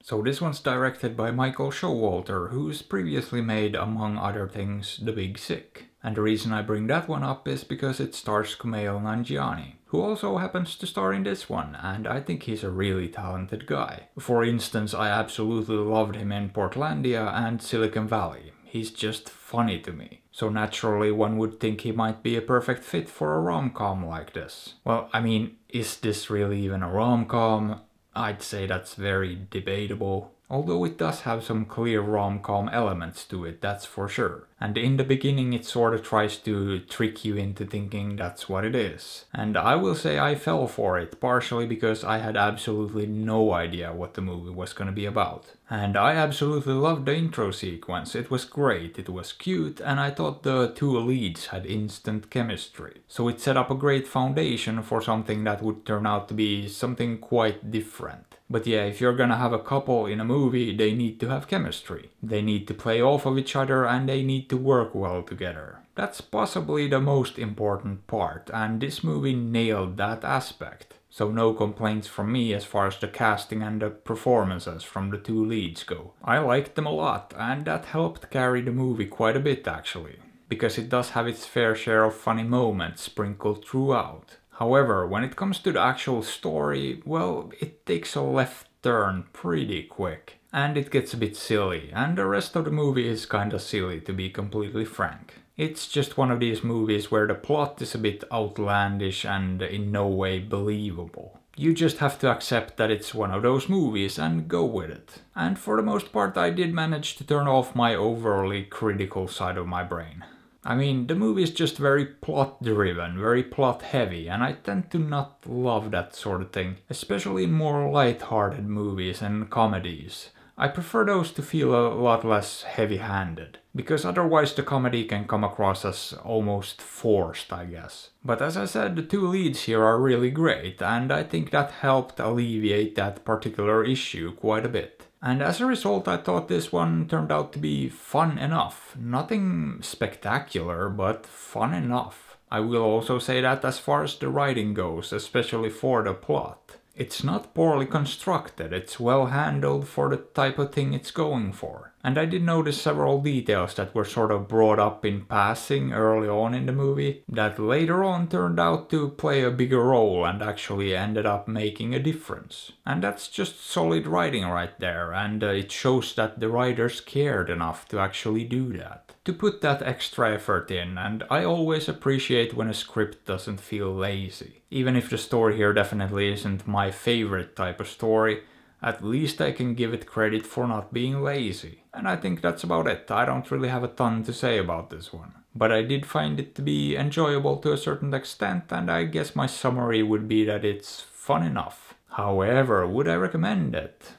So this one's directed by Michael Showalter, who's previously made, among other things, The Big Sick. And the reason I bring that one up is because it stars Kumail Nanjiani, who also happens to star in this one, and I think he's a really talented guy. For instance, I absolutely loved him in Portlandia and Silicon Valley. He's just funny to me. So naturally one would think he might be a perfect fit for a rom-com like this. Well, I mean, is this really even a rom-com? I'd say that's very debatable. Although it does have some clear rom-com elements to it, that's for sure. And in the beginning it sort of tries to trick you into thinking that's what it is. And I will say I fell for it, partially because I had absolutely no idea what the movie was gonna be about. And I absolutely loved the intro sequence. It was great, it was cute, and I thought the two leads had instant chemistry. So it set up a great foundation for something that would turn out to be something quite different. But yeah, if you're gonna have a couple in a movie, they need to have chemistry. They need to play off of each other and they need to work well together. That's possibly the most important part, and this movie nailed that aspect. So no complaints from me as far as the casting and the performances from the two leads go. I liked them a lot, and that helped carry the movie quite a bit actually. Because it does have its fair share of funny moments sprinkled throughout. However, when it comes to the actual story, well, it takes a left turn pretty quick. And it gets a bit silly, and the rest of the movie is kinda silly, to be completely frank. It's just one of these movies where the plot is a bit outlandish and in no way believable. You just have to accept that it's one of those movies and go with it. And for the most part I did manage to turn off my overly critical side of my brain. I mean, the movie is just very plot driven, very plot heavy, and I tend to not love that sort of thing, especially in more light-hearted movies and comedies. I prefer those to feel a lot less heavy-handed, because otherwise the comedy can come across as almost forced, I guess. But as I said, the two leads here are really great, and I think that helped alleviate that particular issue quite a bit. And as a result, I thought this one turned out to be fun enough. Nothing spectacular, but fun enough. I will also say that as far as the writing goes, especially for the plot. It's not poorly constructed, it's well handled for the type of thing it's going for. And I did notice several details that were sort of brought up in passing early on in the movie, that later on turned out to play a bigger role and actually ended up making a difference. And that's just solid writing right there, and it shows that the writers cared enough to actually do that. To put that extra effort in, and I always appreciate when a script doesn't feel lazy. Even if the story here definitely isn't my favorite type of story, at least I can give it credit for not being lazy. And I think that's about it. I don't really have a ton to say about this one. But I did find it to be enjoyable to a certain extent, and I guess my summary would be that it's fun enough. However, would I recommend it?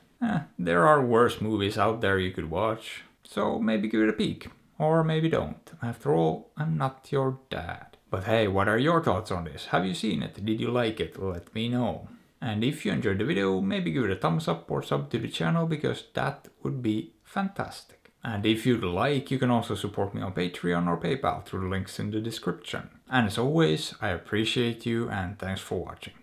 There are worse movies out there you could watch, so maybe give it a peek. Or maybe don't. After all, I'm not your dad. But hey, what are your thoughts on this? Have you seen it? Did you like it? Let me know. And if you enjoyed the video, maybe give it a thumbs up or sub to the channel, because that would be fantastic. And if you'd like, you can also support me on Patreon or PayPal through the links in the description. And as always, I appreciate you and thanks for watching.